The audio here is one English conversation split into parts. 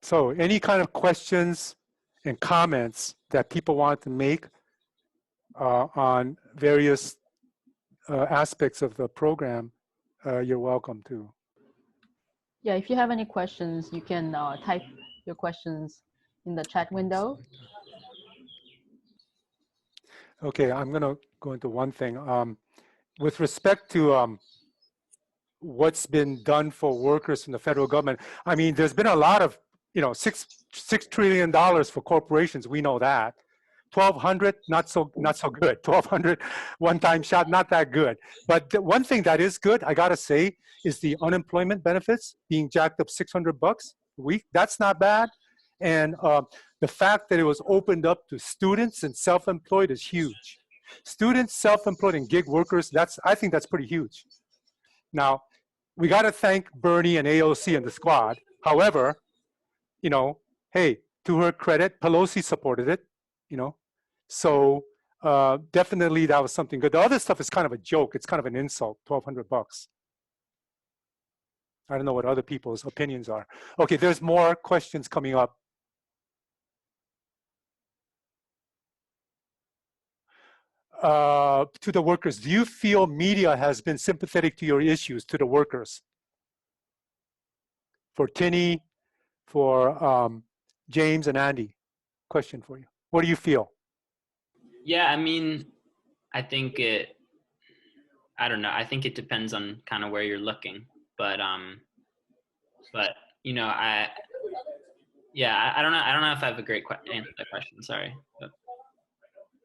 So any kind of questions and comments that people want to make on various aspects of the program, you're welcome to. Yeah, if you have any questions, you can type your questions in the chat window. Okay, I'm going to go into one thing. With respect to what's been done for workers in the federal government, I mean, there's been a lot of, $6 trillion for corporations. We know that. 1,200, not so good. 1,200 one-time shot, not that good. But the one thing that is good, I gotta say, is the unemployment benefits being jacked up $600 a week. That's not bad. And the fact that it was opened up to students and self-employed is huge. Students, self-employed, and gig workers, I think that's pretty huge. Now, we gotta thank Bernie and AOC and the squad. However, hey, to her credit, Pelosi supported it, So definitely that was something good. The other stuff is kind of a joke. It's kind of an insult, $1,200. I don't know what other people's opinions are. Okay, there's more questions coming up. To the workers, do you feel media has been sympathetic to your issues, to the workers? For Tinny, for James and Andy, question for you. What do you feel? Yeah, I mean, I think I don't know. I think it depends on kind of where you're looking, but I don't know. I don't know if I have a great answer to that question. Sorry. But.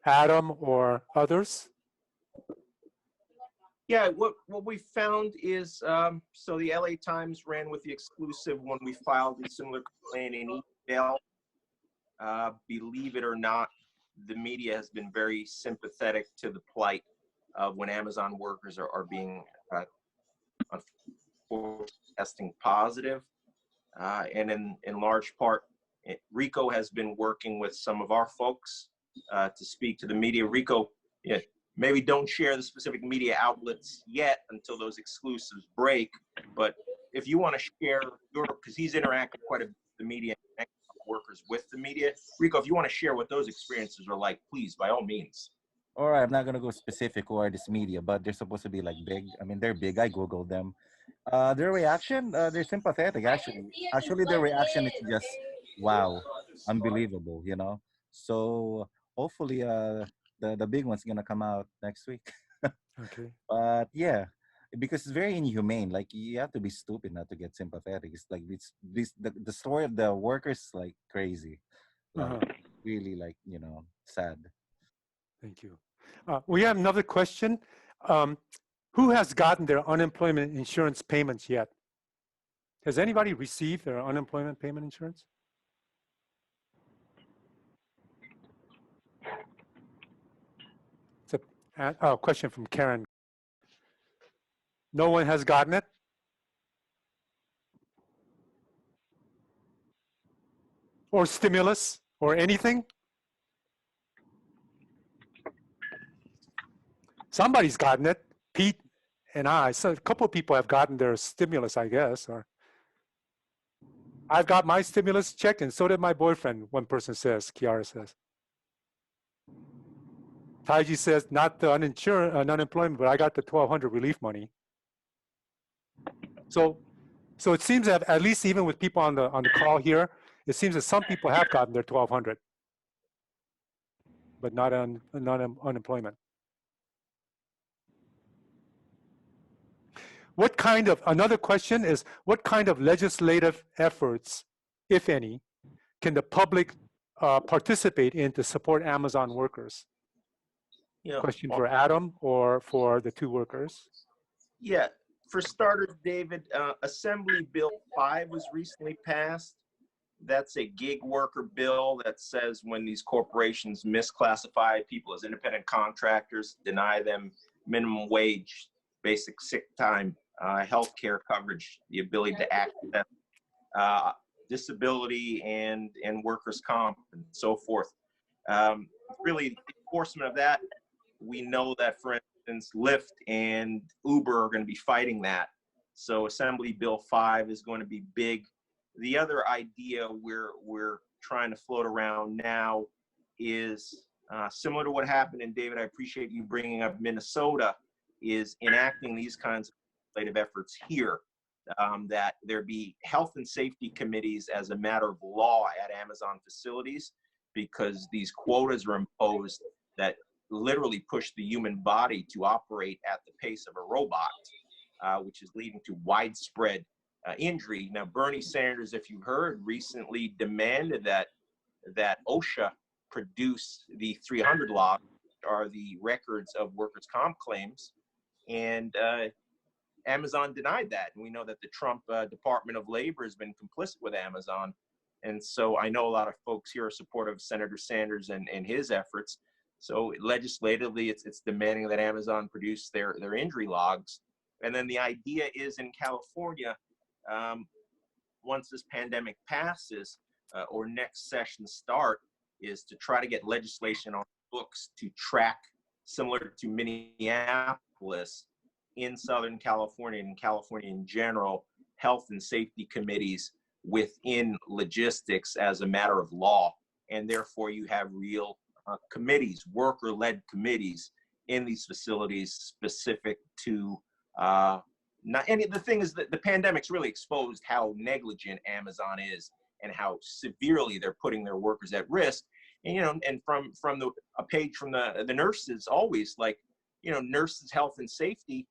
Adam or others? Yeah, what we found is, so the LA Times ran with the exclusive when we filed a similar complaint in email. Believe it or not, the media has been very sympathetic to the plight of when Amazon workers are being testing positive. And in large part, Rico has been working with some of our folks to speak to the media. Rico, maybe don't share the specific media outlets yet until those exclusives break. But if you want to share because he's interacted quite a bit with the media, workers with the media. Rico, if you want to share what those experiences are like, please, by all means. All right, I'm not going to go specific who are this media, but they're supposed to be like big. I mean, they're big. I Googled them. Their reaction, they're sympathetic, actually. Actually, their reaction is just, wow, unbelievable, So hopefully the big one's going to come out next week. Okay. But yeah, because it's very inhumane. Like, you have to be stupid not to get sympathetic. It's like the story of the workers, like, crazy. Like, really, like, sad. Thank you. We have another question. Who has gotten their unemployment insurance payments yet? Has anybody received their unemployment payment insurance? It's a question from Karen. No one has gotten it? Or stimulus or anything? Somebody's gotten it. Pete and I, so a couple of people have gotten their stimulus, I guess. Or I've got my stimulus check, and so did my boyfriend, one person says, Kiara says. Taiji says, not the unemployment, but I got the 1,200 relief money. So it seems that at least even with people on the call here, it seems that some people have gotten their 1,200, but not unemployment. Another question is, what kind of legislative efforts, if any, can the public participate in to support Amazon workers? Question for Adam or for the two workers? Yeah, for starters, David, Assembly Bill 5 was recently passed. That's a gig worker bill that says when these corporations misclassify people as independent contractors, deny them minimum wage, basic sick time, health care coverage, the ability to access disability and workers' comp and so forth. Really, the enforcement of that, we know that, for instance, Lyft and Uber are going to be fighting that. So Assembly Bill 5 is going to be big The other idea we're trying to float around now is similar to what happened, and David, I appreciate you bringing up Minnesota, is enacting these kinds of legislative efforts here, that there be health and safety committees as a matter of law at Amazon facilities, because these quotas are imposed that literally push the human body to operate at the pace of a robot, which is leading to widespread injury. Now, Bernie Sanders, if you heard, recently demanded that OSHA produce the 300 logs, which are the records of workers' comp claims, and Amazon denied that. And we know that the Trump Department of Labor has been complicit with Amazon. And so I know a lot of folks here are supportive of Senator Sanders and his efforts. So legislatively, it's demanding that Amazon produce their injury logs. And then the idea is in California, once this pandemic passes or next session start, is to try to get legislation on books to track, similar to Minneapolis, in Southern California and California in general, health and safety committees within logistics as a matter of law. And therefore you have real committees, worker-led committees in these facilities specific to not any. The thing is that the pandemic's really exposed how negligent Amazon is and how severely they're putting their workers at risk. And, you know, and from a page from the nurses, always like, you know, nurses' health and safety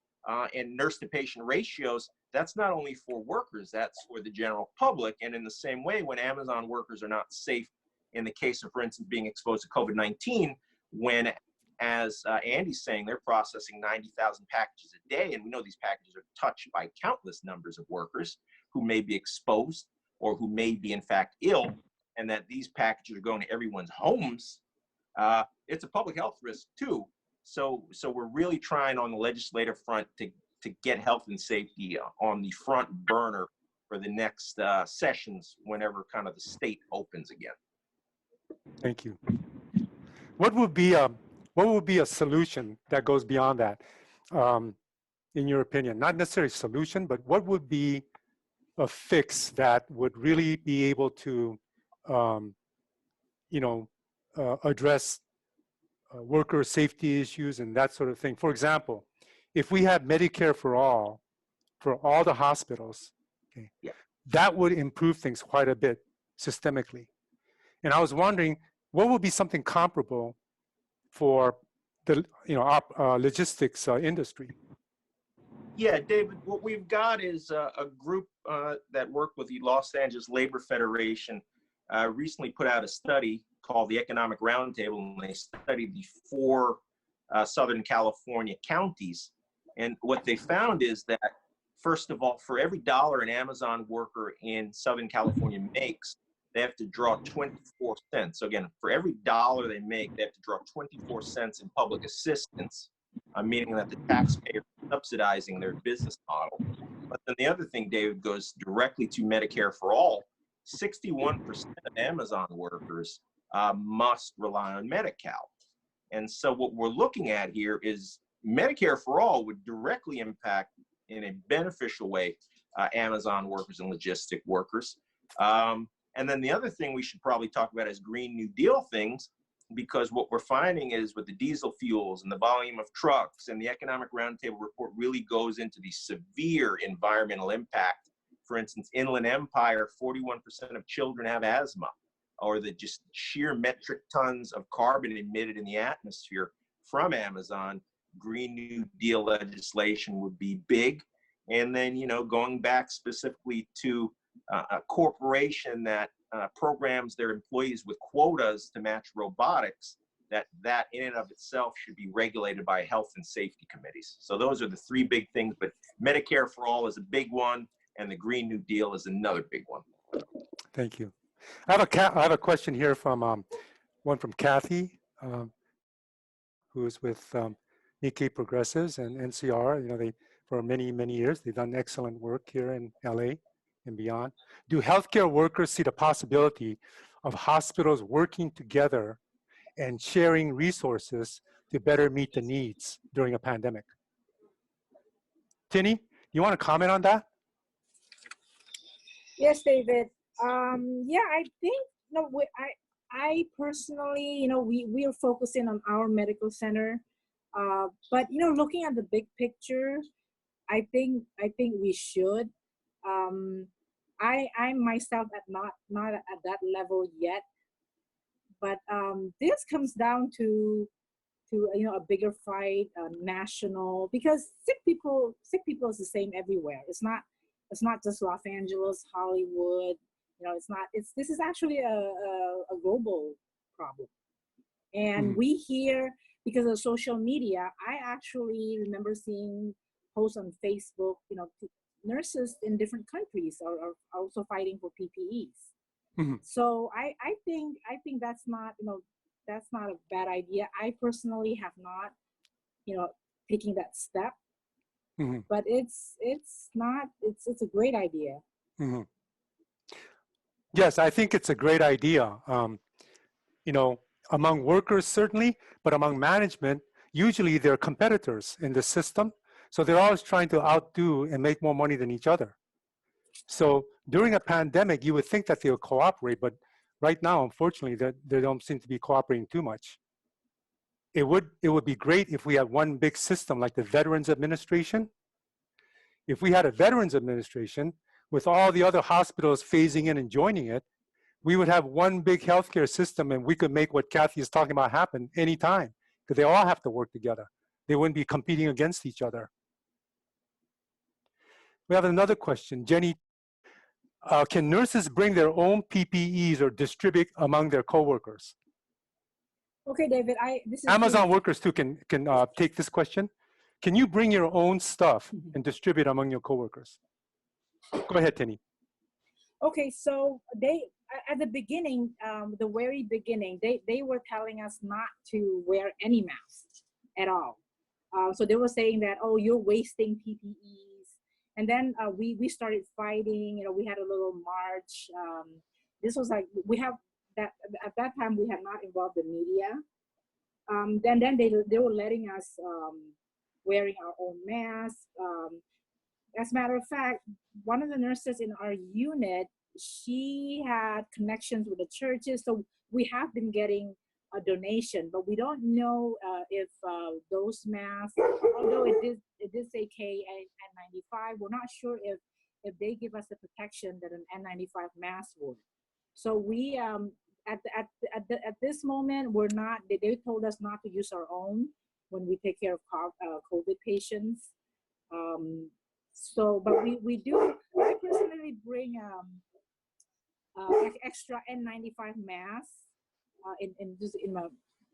and nurse to patient ratios, that's not only for workers, that's for the general public. And in the same way, when Amazon workers are not safe in the case of, for instance, being exposed to COVID-19, when, as Andy's saying, they're processing 90,000 packages a day, and we know these packages are touched by countless numbers of workers who may be exposed or who may be in fact ill, and that these packages are going to everyone's homes, it's a public health risk too. So we're really trying on the legislative front to get health and safety on the front burner for the next sessions whenever kind of the state opens again. Thank you. What would be a solution that goes beyond that, in your opinion? Not necessarily solution, but what would be a fix that would really be able to, address worker safety issues and that sort of thing? For example, if we had Medicare for all the hospitals, okay, yeah, that would improve things quite a bit systemically. And I was wondering, what would be something comparable for the logistics industry? Yeah, David, what we've got is a group that worked with the Los Angeles Labor Federation recently put out a study called the Economic Roundtable, and they studied the 4 Southern California counties. And what they found is that, first of all, for every $1 an Amazon worker in Southern California makes, they have to draw 24 cents. So again, for every $1 they make, they have to draw 24 cents in public assistance, meaning that the taxpayer is subsidizing their business model. But then the other thing, David, goes directly to Medicare for all. 61% of Amazon workers must rely on Medi-Cal. And so what we're looking at here is Medicare for all would directly impact in a beneficial way Amazon workers and logistic workers. And then the other thing we should probably talk about is Green New Deal things, because what we're finding is with the diesel fuels and the volume of trucks, and the Economic Roundtable report really goes into the severe environmental impact. For instance, Inland Empire, 41% of children have asthma, or the just sheer metric tons of carbon emitted in the atmosphere from Amazon. Green New Deal legislation would be big. And then, you know, going back specifically to a corporation that programs their employees with quotas to match robotics, that in and of itself should be regulated by health and safety committees. So those are the 3 big things, but Medicare for all is a big one, and the Green New Deal is another big one. Thank you. I have a question here from one from Kathy, who is with Nikkei Progressives and NCR. You know, they for many years they've done excellent work here in LA and beyond. Do healthcare workers see the possibility of hospitals working together and sharing resources to better meet the needs during a pandemic? Tinny, you want to comment on that? Yes, David. Yeah, I think no, I personally, we are focusing on our medical center, but looking at the big picture, I think we should. I myself at not at that level yet, but this comes down to a bigger fight, national, because sick people is the same everywhere. It's not just Los Angeles, Hollywood. This is actually a global problem. And we hear, because of social media, I actually remember seeing posts on Facebook, nurses in different countries are also fighting for PPEs. So I think that's not a bad idea. I personally have not taking that step, but it's a great idea. Yes, I think it's a great idea. Among workers certainly, but among management, usually they're competitors in the system. So they're always trying to outdo and make more money than each other. So during a pandemic, you would think that they would cooperate, but right now, unfortunately, they don't seem to be cooperating too much. It would be great if we had one big system like the Veterans Administration. If we had a Veterans Administration with all the other hospitals phasing in and joining it, we would have one big healthcare system and we could make what Kathy is talking about happen anytime, because they all have to work together. They wouldn't be competing against each other. We have another question. Jenny, can nurses bring their own PPEs or distribute among their coworkers? Okay, David, this is Amazon workers too can take this question. Can you bring your own stuff and distribute among your coworkers? Go ahead, Tenny. Okay, so they, at the beginning, the very beginning, they were telling us not to wear any masks at all. So they were saying that, oh, you're wasting PPEs. And then we started fighting, we had a little march. This was like, at that time we had not involved the media. Then they were letting us wearing our own masks. As a matter of fact, one of the nurses in our unit, she had connections with the churches, so we have been getting a donation, but we don't know if those masks, although it did say KN95, we're not sure if they give us the protection that an N95 mask would. So we at this moment, we're not. They told us not to use our own when we take care of COVID patients. So, but we do. I personally bring extra N95 masks in my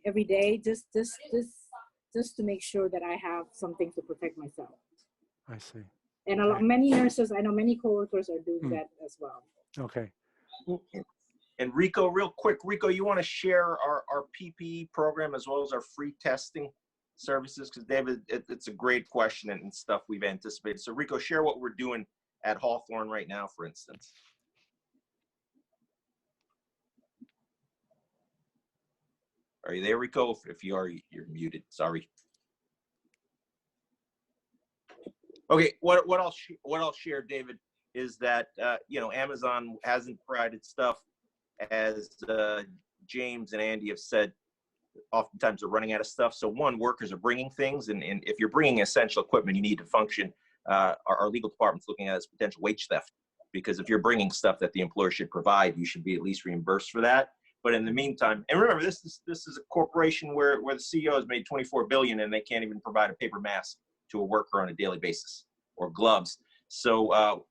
every day, just to make sure that I have something to protect myself. I see. And many nurses, I know many coworkers are doing that as well. Okay. And Rico, real quick, Rico, you want to share our PPE program as well as our free testing services? Because David, it's a great question and stuff we've anticipated. So Rico, share what we're doing at Hawthorne right now, for instance. Are you there, Rico? If you are, you're muted. Sorry. Okay, what I'll share, David, is that Amazon hasn't provided stuff, as James and Andy have said. Oftentimes they're running out of stuff. So one, workers are bringing things, and if you're bringing essential equipment, you need to function. Our legal department's looking at it as potential wage theft, because if you're bringing stuff that the employer should provide, you should be at least reimbursed for that. But in the meantime, and remember, this is a corporation where the CEO has made $24 billion and they can't even provide a paper mask to a worker on a daily basis, or gloves. So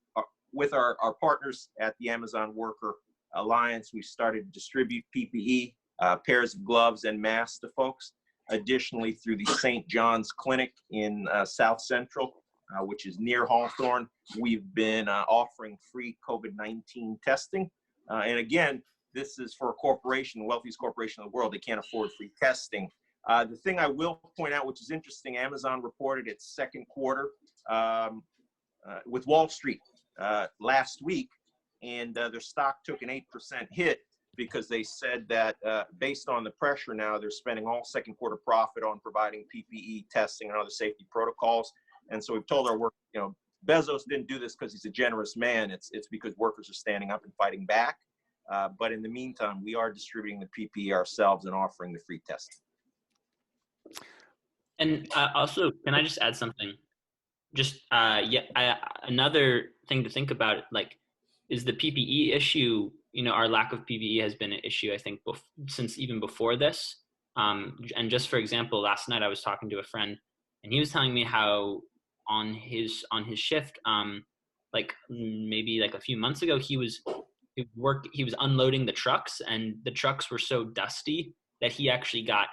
with our partners at the Amazon Worker Alliance, we started to distribute PPE, pairs of gloves and masks to folks. Additionally, through the St. John's Clinic in South Central, which is near Hawthorne, we've been offering free COVID-19 testing. And again, this is for a corporation, the wealthiest corporation in the world. They can't afford free testing. The thing I will point out, which is interesting, Amazon reported its second quarter with Wall Street last week, and their stock took an 8% hit because they said that based on the pressure now, they're spending all second quarter profit on providing PPE testing and other safety protocols. And so we've told our work, Bezos didn't do this because he's a generous man. It's because workers are standing up and fighting back. But in the meantime, we are distributing the PPE ourselves and offering the free testing. And also, can I just add something? Just another thing to think about, like, is the PPE issue. You know, our lack of PPE has been an issue, I think, since even before this. And just for example, last night I was talking to a friend, and he was telling me how on his shift, like maybe like a few months ago, he was unloading the trucks, and the trucks were so dusty that he actually got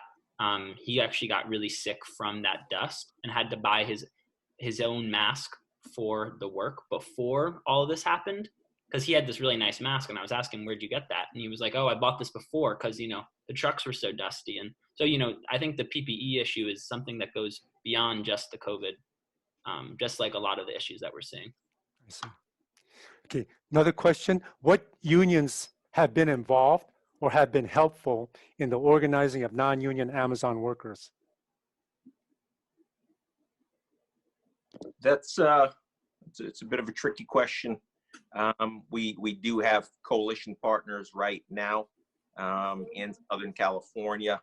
really sick from that dust and had to buy his own mask for the work before all of this happened, because he had this really nice mask, and I was asking, where'd you get that? And he was like, oh, I bought this before because, you know, the trucks were so dusty. And so, you know, I think the PPE issue is something that goes beyond just the COVID, just like a lot of the issues that we're seeing. I see. Okay, another question. What unions have been involved or have been helpful in the organizing of non-union Amazon workers? That's it's a bit of a tricky question. We do have coalition partners right now in Southern California,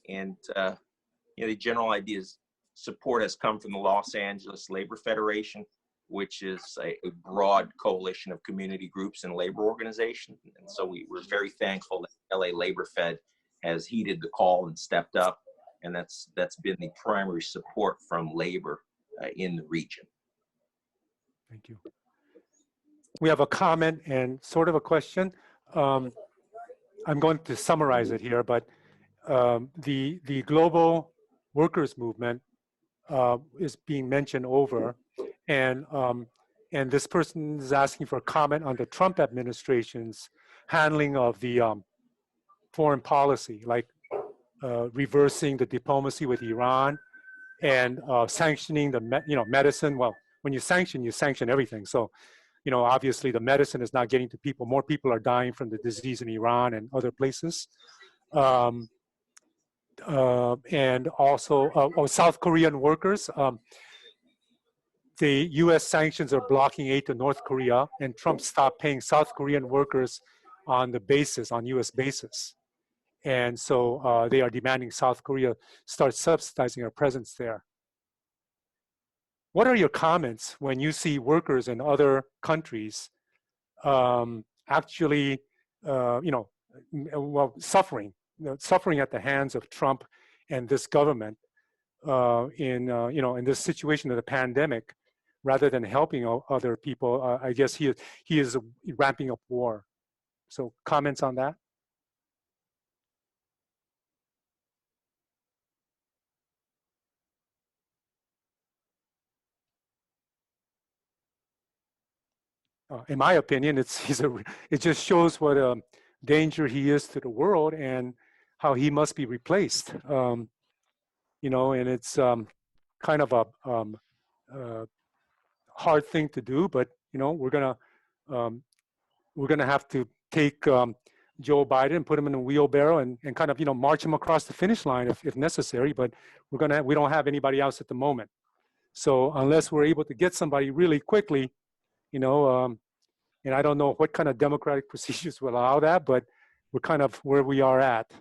and you know, the general idea is support has come from the Los Angeles Labor Federation, which is a broad coalition of community groups and labor organizations. And so we're very thankful that LA Labor Fed has heeded the call and stepped up, and that's been the primary support from labor in the region. Thank you. We have a comment and sort of a question. I'm going to summarize it here, but the global workers movement is being mentioned over, and this person is asking for a comment on the Trump administration's handling of the foreign policy, like reversing the diplomacy with Iran and sanctioning the medicine. Well, when you sanction everything. So, you know, obviously the medicine is not getting to people. More people are dying from the disease in Iran and other places. And also South Korean workers. The US sanctions are blocking aid to North Korea, and Trump stopped paying South Korean workers on US basis. And so they are demanding South Korea start subsidizing our presence there. What are your comments when you see workers in other countries actually, suffering at the hands of Trump and this government in this situation of the pandemic, rather than helping other people? I guess he is ramping up war. So comments on that? In my opinion, it just shows what a danger he is to the world and how he must be replaced. And it's kind of a hard thing to do, but we're gonna have to take Joe Biden and put him in a wheelbarrow and kind of march him across the finish line if necessary. But we don't have anybody else at the moment. So unless we're able to get somebody really quickly, and I don't know what kind of democratic procedures will allow that, but we're kind of where we are at.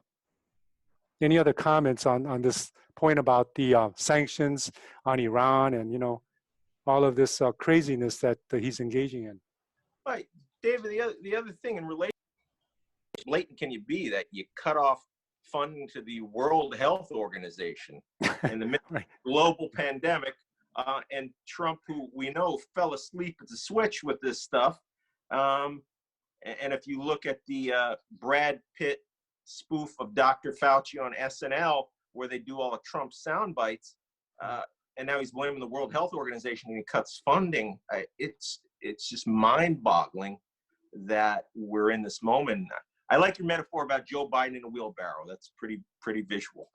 Any other comments on this point about the sanctions on Iran and, all of this craziness that he's engaging in? Right, David, the other thing in relation, blatant can you be that you cut off funding to the World Health Organization in the midst of right. a global pandemic, and Trump, who we know fell asleep at the switch with this stuff. And if you look at the Brad Pitt spoof of Dr. Fauci on SNL, where they do all of Trump's sound bites, and now he's blaming the World Health Organization and he cuts funding, it's just mind-boggling that we're in this moment. I like your metaphor about Joe Biden in a wheelbarrow. That's pretty visual.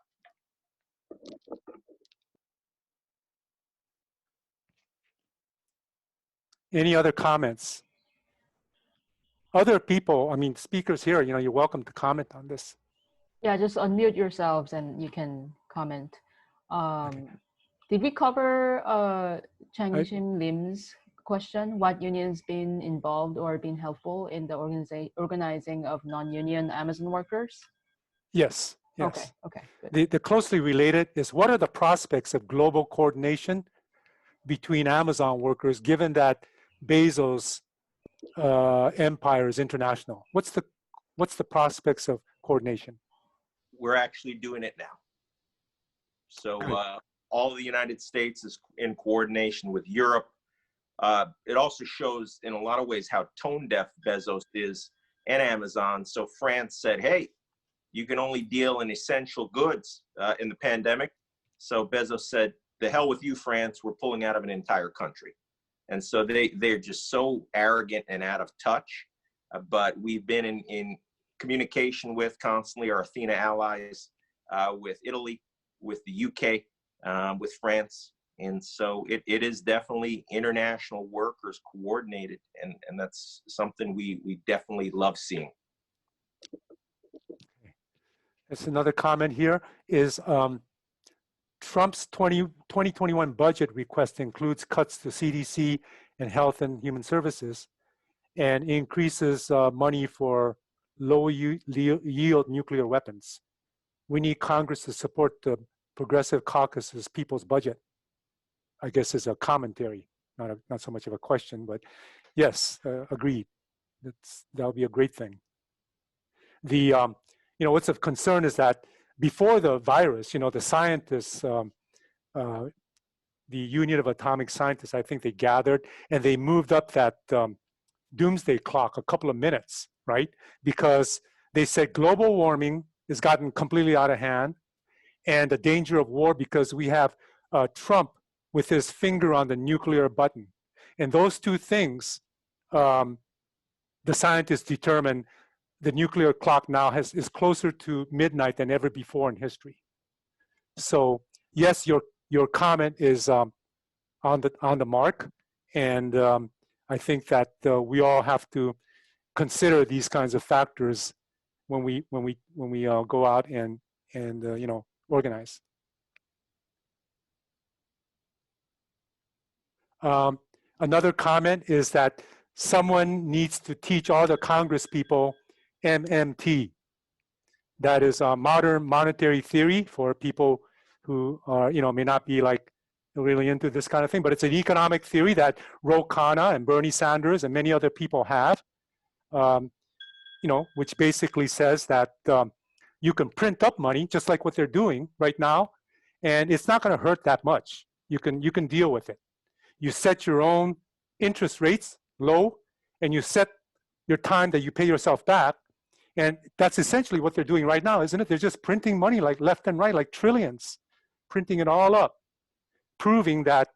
Any other comments? Other people, speakers here, you're welcome to comment on this. Yeah, just unmute yourselves and you can comment. Okay. Did we cover Chang Shim Lim's question, what unions been involved or been helpful in the organizing of non-union Amazon workers? Yes, yes. Okay, okay, good. The closely related is, what are the prospects of global coordination between Amazon workers, given that Bezos' empire is international? What's the prospects of coordination? We're actually doing it now. So all of the United States is in coordination with Europe. It also shows in a lot of ways how tone deaf Bezos is and Amazon. So France said, hey, you can only deal in essential goods in the pandemic. So Bezos said, the hell with you, France, we're pulling out of an entire country. And so they're just so arrogant and out of touch. But we've been in communication with constantly our Athena allies, with Italy, with the UK, with France. And so it is definitely international workers coordinated. And that's something we definitely love seeing. There's another comment here is Trump's 2021 budget request includes cuts to CDC and Health and Human Services and increases money for low yield nuclear weapons. We need Congress to support the Progressive Caucus's people's budget. I guess is a commentary, not so much of a question, but yes, agreed. That would be a great thing. The what's of concern is that before the virus, the scientists, the Union of Atomic Scientists, I think they gathered and they moved up that doomsday clock a couple of minutes, right? Because they said global warming has gotten completely out of hand and the danger of war because we have Trump with his finger on the nuclear button. And those two things, the scientists determine the nuclear clock now is closer to midnight than ever before in history. So yes, your comment is on the mark, and I think that we all have to consider these kinds of factors when we go out and organize. Another comment is that someone needs to teach all the Congress people MMT. That is modern monetary theory for people who are, may not be like really into this kind of thing, but it's an economic theory that Ro Khanna and Bernie Sanders and many other people have, which basically says that you can print up money just like what they're doing right now, and it's not going to hurt that much. You can deal with it. You set your own interest rates low, and you set your time that you pay yourself back. And that's essentially what they're doing right now, isn't it? They're just printing money like left and right, like trillions, printing it all up, proving that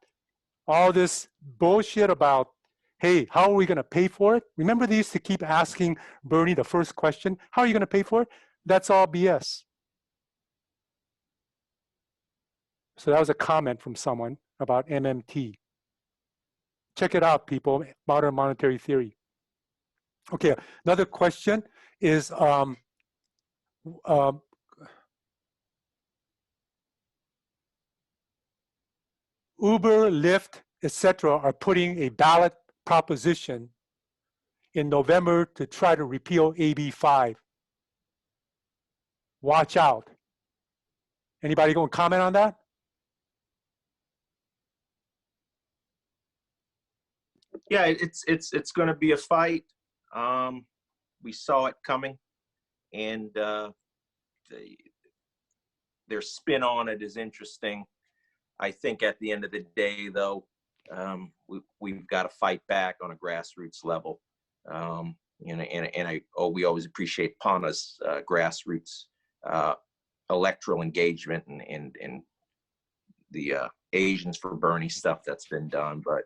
all this bullshit about, hey, how are we going to pay for it? Remember they used to keep asking Bernie the first question, how are you going to pay for it? That's all BS. So that was a comment from someone about MMT. Check it out, people, modern monetary theory. Okay, another question is Uber, Lyft, etc. are putting a ballot proposition in November to try to repeal AB 5. Watch out. Anybody going to comment on that? Yeah, it's going to be a fight. We saw it coming, and their spin on it is interesting. I think at the end of the day, though, we've got to fight back on a grassroots level. We always appreciate PANA's grassroots electoral engagement and the Asians for Bernie stuff that's been done. But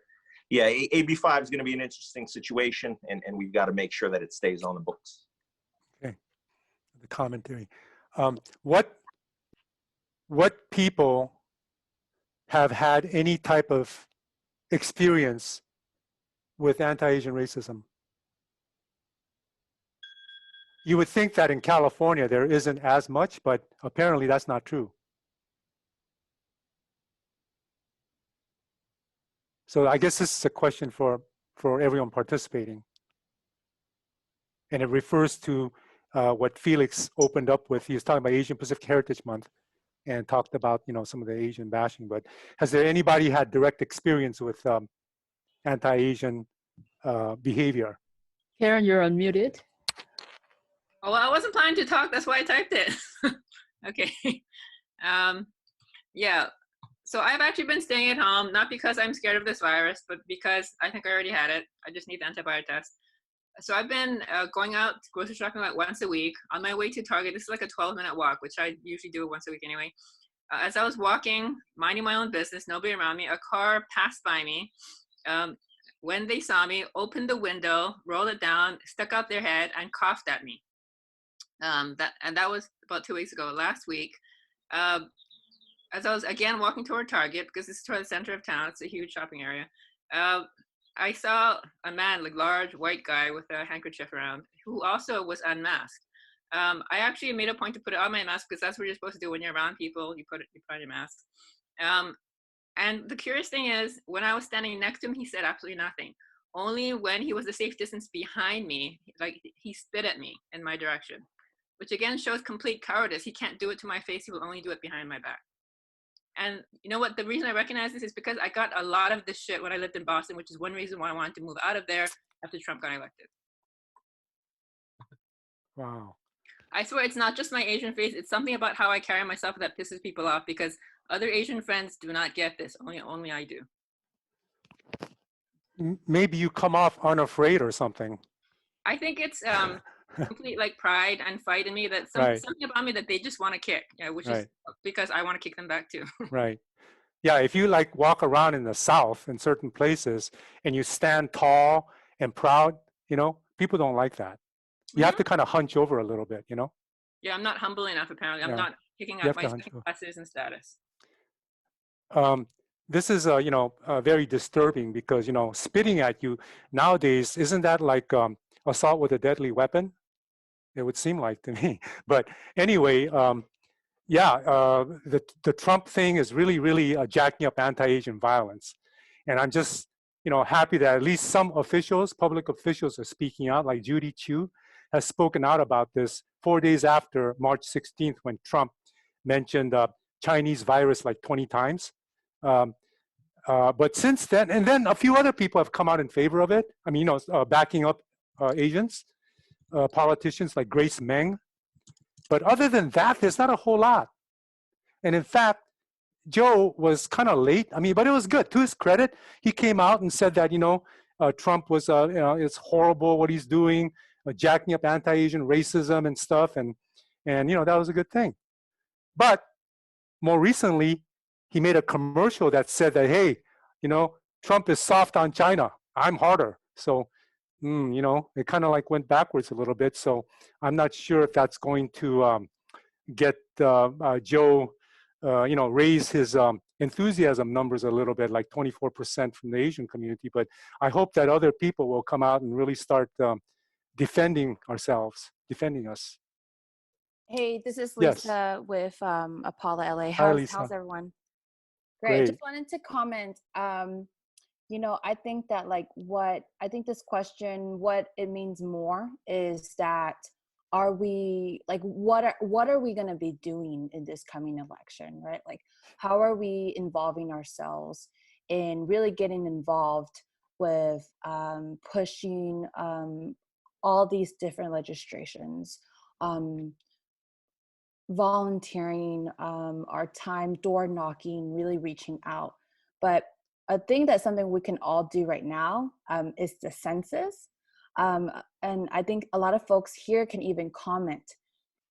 yeah, AB 5 is going to be an interesting situation, and we've got to make sure that it stays on the books. Okay, the commentary. What people have had any type of experience with anti-Asian racism? You would think that in California there isn't as much, but apparently that's not true. So I guess this is a question for everyone participating. And it refers to what Felix opened up with. He was talking about Asian Pacific Heritage Month and talked about, you know, some of the Asian bashing. But has there anybody had direct experience with anti-Asian behavior? Karen, you're unmuted. Oh, well, I wasn't planning to talk. That's why I typed it. Okay. Yeah. So I've actually been staying at home, not because I'm scared of this virus, but because I think I already had it. I just need the antibody test. So I've been going out grocery shopping like once a week. On my way to Target, this is like a 12-minute walk, which I usually do once a week anyway. As I was walking, minding my own business, nobody around me, a car passed by me. When they saw me, opened the window, rolled it down, stuck out their head, and coughed at me. That was about 2 weeks ago. Last week, as I was again walking toward Target, because this is toward the center of town, it's a huge shopping area, I saw a man, like large white guy with a handkerchief around, who also was unmasked. I actually made a point to put it on my mask because that's what you're supposed to do when you're around people. You put on your mask. And the curious thing is, when I was standing next to him, he said absolutely nothing. Only when he was a safe distance behind me, like he spit at me in my direction, which again shows complete cowardice. He can't do it to my face. He will only do it behind my back. And you know what? The reason I recognize this is because I got a lot of this shit when I lived in Boston, which is one reason why I wanted to move out of there after Trump got elected. Wow. I swear it's not just my Asian face. It's something about how I carry myself that pisses people off, because other Asian friends do not get this. Only I do. Maybe you come off unafraid or something. I think it's complete like pride and fight in me, that Right. something about me that they just want to kick, which is Right. because I want to kick them back too. Right. Yeah, if you like walk around in the South in certain places and you stand tall and proud, you know, people don't like that. You have to kind of hunch over a little bit, you know? Yeah, I'm not humble enough, apparently. I'm Yeah. not kicking You up have to my hunch over. citizen status. This is, you know, very disturbing because, you know, spitting at you nowadays, isn't that like assault with a deadly weapon? It would seem like to me. But anyway, yeah, the Trump thing is really jacking up anti-Asian violence. And I'm just, you know, happy that at least some officials, public officials are speaking out, like Judy Chu has spoken out about this 4 days after March 16th when Trump mentioned Chinese virus like 20 times. But since then, and then a few other people have come out in favor of it. I mean, you know, backing up Asians, politicians like Grace Meng. But other than that, there's not a whole lot. And in fact, Joe was kind of late. I mean, but it was good. To his credit, he came out and said that, you know, Trump was, you know, it's horrible what he's doing, jacking up anti-Asian racism and stuff. And, you know, that was a good thing. But more recently, he made a commercial that said that, hey, you know, Trump is soft on China. I'm harder. So, you know, it kind of like went backwards a little bit. So I'm not sure if that's going to get Joe, you know, raise his enthusiasm numbers a little bit, like 24% from the Asian community. But I hope that other people will come out and really start defending us. Hey, this is Yes. Lisa with APALA-LA. Hi, How's Lisa. everyone? Great. Great. Just wanted to comment. You know, I think that I think this question, what it means more is that are we what are we going to be doing in this coming election, right? Like, how are we involving ourselves in really getting involved with pushing all these different legislations, volunteering our time, door knocking, really reaching out. But I think that's something we can all do right now is the census. And I think a lot of folks here can even comment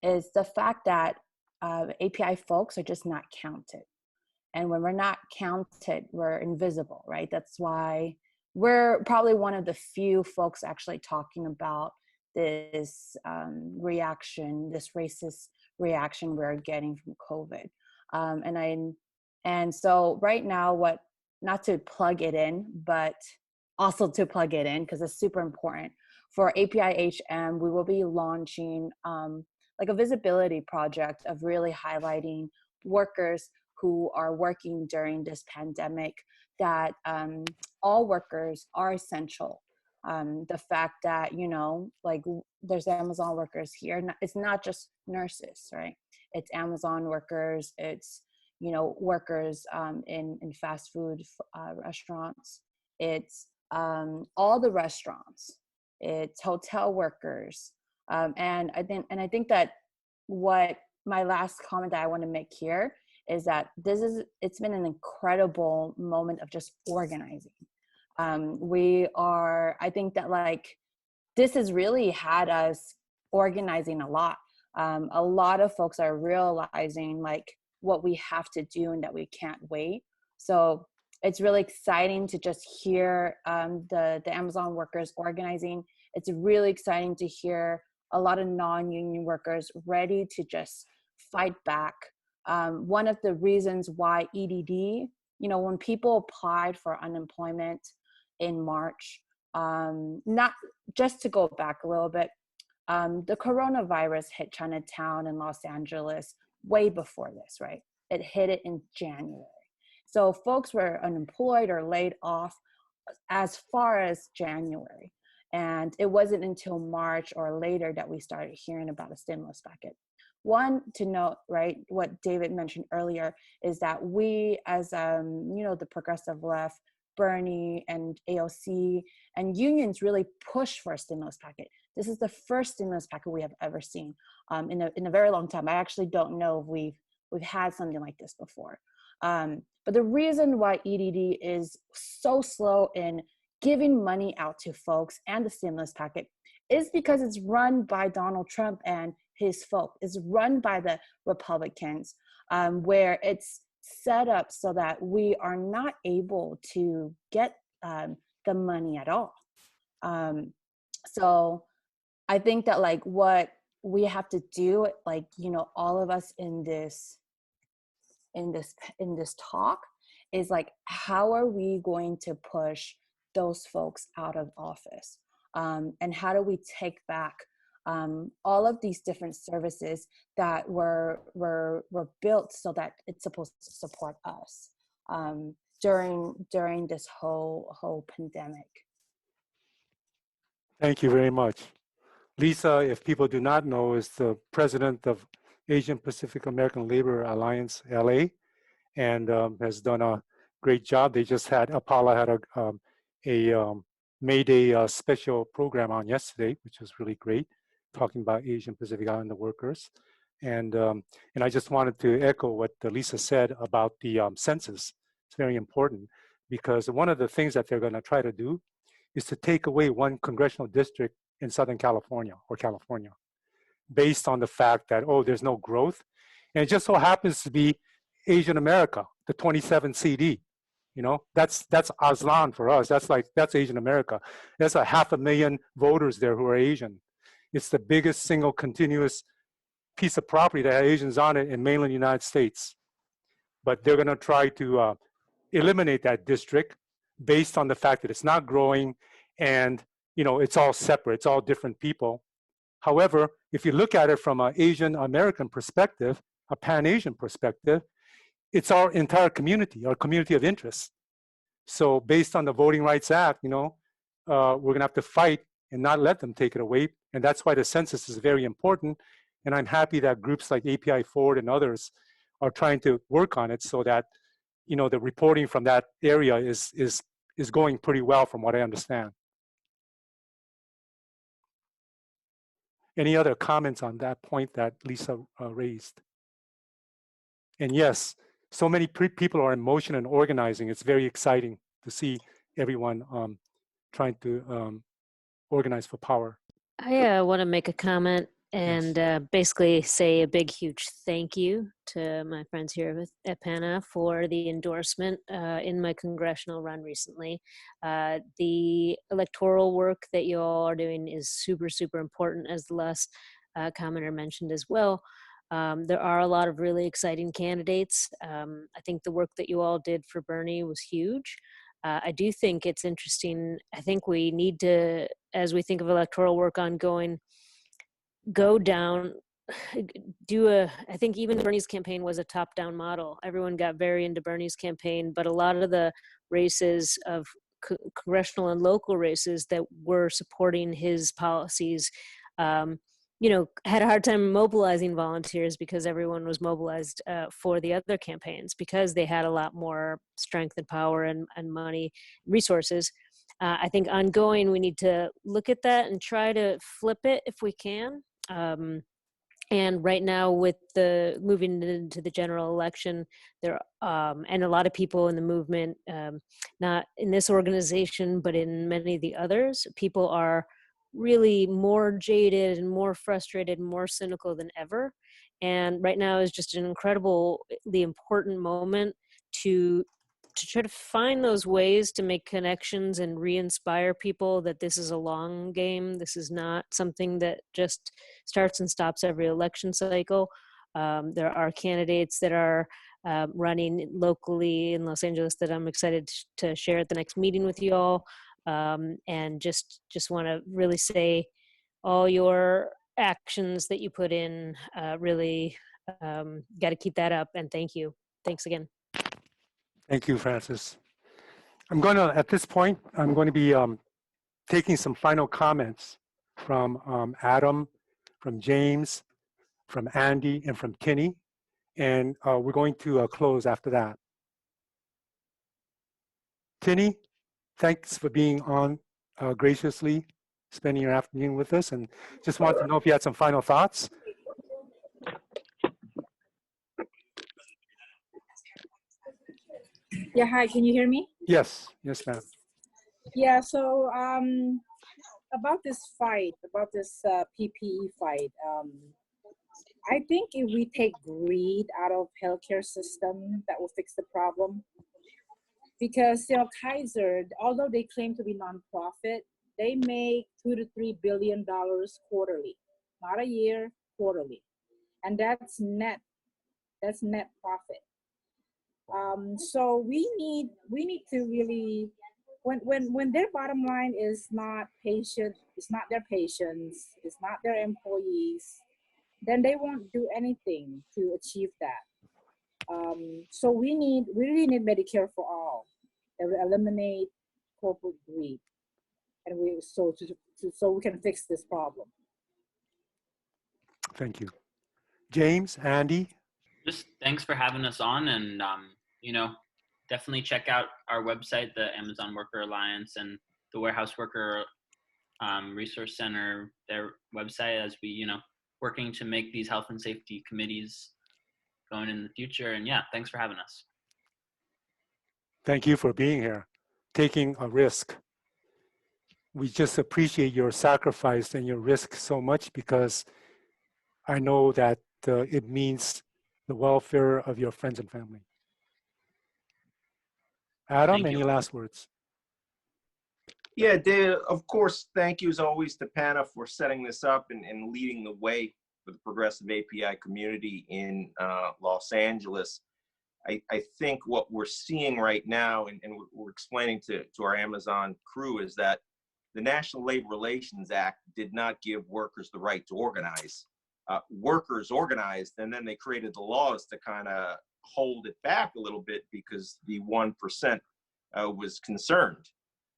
is the fact that API folks are just not counted. And when we're not counted, we're invisible, right? That's why we're probably one of the few folks actually talking about this reaction, this racist reaction we're getting from COVID. And so right now, not to plug it in, but also to plug it in because it's super important. For API-HM, we will be launching like a visibility project of really highlighting workers who are working during this pandemic that all workers are essential. The fact that, you know, like there's Amazon workers here. It's not just nurses, right? It's Amazon workers. It's, you know, workers in fast food restaurants. It's all the restaurants. It's hotel workers. And I think that what my last comment that I want to make here is that it's been an incredible moment of just organizing. I think that like, this has really had us organizing a lot. A lot of folks are realizing like what we have to do and that we can't wait. So it's really exciting to just hear the Amazon workers organizing. It's really exciting to hear a lot of non-union workers ready to just fight back. One of the reasons why EDD, you know, when people applied for unemployment in March, not just to go back a little bit, the coronavirus hit Chinatown and Los Angeles way before this, right? It hit it in January. So folks were unemployed or laid off as far as January. And it wasn't until March or later that we started hearing about a stimulus package. One, to note, right, what David mentioned earlier is that we as, you know, the progressive left, Bernie and AOC and unions really pushed for a stimulus package. This is the first stimulus package we have ever seen in a very long time. I actually don't know if we've had something like this before. But the reason why EDD is so slow in giving money out to folks and the stimulus package is because it's run by Donald Trump and his folk. It's run by the Republicans, where it's set up so that we are not able to get the money at all. So I think that like what we have to do, like, you know, all of us in this talk is like, how are we going to push those folks out of office? And how do we take back all of these different services that were built so that it's supposed to support us during this whole pandemic? Thank you very much. Lisa, if people do not know, is the president of Asian Pacific American Labor Alliance, LA, and has done a great job. They just had, APALA had a May Day special program on yesterday, which was really great, talking about Asian Pacific Islander workers. And I just wanted to echo what Lisa said about the census. It's very important because one of the things that they're going to try to do is to take away one congressional district in Southern California or California based on the fact that, oh, there's no growth. And it just so happens to be Asian America, the 27 CD. You know, that's Aslan for us. That's Asian America. There's 500,000 voters there who are Asian. It's the biggest single continuous piece of property that has Asians on it in mainland United States. But they're going to try to eliminate that district based on the fact that it's not growing and, you know, it's all separate, it's all different people. However, if you look at it from an Asian American perspective, a Pan-Asian perspective, it's our entire community, our community of interest. So based on the Voting Rights Act, you know, we're gonna have to fight and not let them take it away. And that's why the census is very important. And I'm happy that groups like API Forward and others are trying to work on it so that, you know, the reporting from that area is going pretty well from what I understand. Any other comments on that point that Lisa raised? And yes, so many people are in motion and organizing. It's very exciting to see everyone trying to organize for power. I want to make a comment and basically say a big, huge thank you to my friends here at PANA for the endorsement in my congressional run recently. The electoral work that you all are doing is super, super important, as the last commenter mentioned as well. There are a lot of really exciting candidates. I think the work that you all did for Bernie was huge. I do think it's interesting. I think we need to, as we think of electoral work ongoing, go down I think even Bernie's campaign was a top-down model. Everyone got very into Bernie's campaign, but a lot of the races of congressional and local races that were supporting his policies, had a hard time mobilizing volunteers because everyone was mobilized for the other campaigns because they had a lot more strength and power and money, resources. I think ongoing, we need to look at that and try to flip it if we can. And right now, with the moving into the general election, there and a lot of people in the movement, not in this organization, but in many of the others, people are really more jaded and more frustrated, and more cynical than ever. And right now is just an incredibly important moment to try to find those ways to make connections and re-inspire people that this is a long game. This is not something that just starts and stops every election cycle. There are candidates that are running locally in Los Angeles that I'm excited to share at the next meeting with you all. And just want to really say all your actions that you put in, really got to keep that up. And thank you. Thanks again. Thank you, Francis. I'm going to, at this point, I'm going to be taking some final comments from Adam, from James, from Andy, and from Tinny. And we're going to close after that. Tinny, thanks for being on graciously, spending your afternoon with us. And just want to know if you had some final thoughts. Yeah, hi, can you hear me? Yes, yes, ma'am. Yeah, so about this fight, about this PPE fight, I think if we take greed out of healthcare system, that will fix the problem. Because Kaiser, although they claim to be nonprofit, they make $2 to $3 billion quarterly, not a year, quarterly, and that's net profit. So we need to really, when their bottom line is not patient, it's not their patients, it's not their employees, then they won't do anything to achieve that. So we really need Medicare for all. That will eliminate corporate greed, and so we can fix this problem. Thank you. James, Andy? Just thanks for having us on, and definitely check out our website, the Amazon Worker Alliance, and the Warehouse Worker Resource Center, their website, as we working to make these health and safety committees going in the future. And yeah, thanks for having us. Thank you for being here, taking a risk. We just appreciate your sacrifice and your risk so much, because I know that it means the welfare of your friends and family. Adam, any last words? Yeah, Dave, of course, thank you as always to PANA for setting this up and leading the way for the progressive API community in Los Angeles. I think what we're seeing right now, and we're explaining to our Amazon crew, is that the National Labor Relations Act did not give workers the right to organize. Workers organized, and then they created the laws to kind of hold it back a little bit because the 1% was concerned.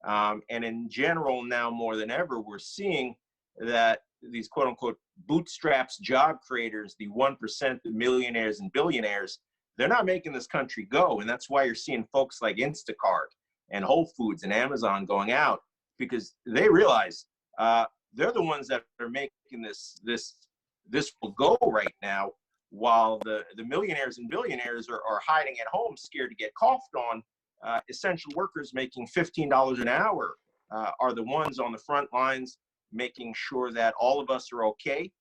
And in general, now more than ever, we're seeing that these quote unquote bootstraps job creators, the 1%, the millionaires and billionaires, they're not making this country go. And that's why you're seeing folks like Instacart and Whole Foods and Amazon going out, because they realize they're the ones that are making this will go right now, while the millionaires and billionaires are hiding at home, scared to get coughed on. Essential workers making $15 an hour are the ones on the front lines, making sure that all of us are okay.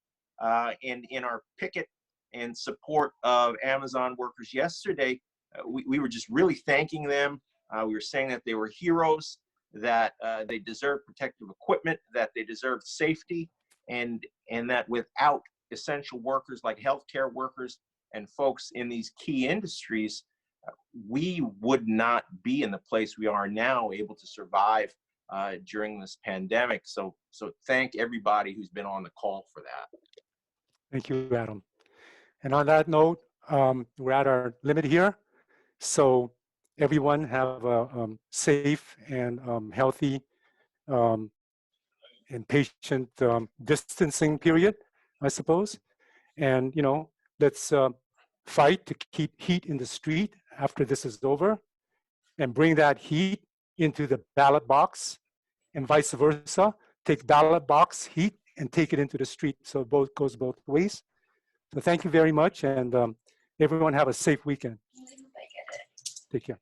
And in our picket and support of Amazon workers yesterday, we were just really thanking them. We were saying that they were heroes, that they deserve protective equipment, that they deserve safety, and that without essential workers like healthcare workers and folks in these key industries, we would not be in the place we are now, able to survive during this pandemic. So thank everybody who's been on the call for that. Thank you, Adam. And on that note, we're at our limit here. So everyone have a safe and healthy and patient distancing period, I suppose. And, you know, let's fight to keep heat in the street after this is over and bring that heat into the ballot box and vice versa. Take ballot box heat and take it into the street. So it both goes both ways. So thank you very much. And everyone have a safe weekend. Take care.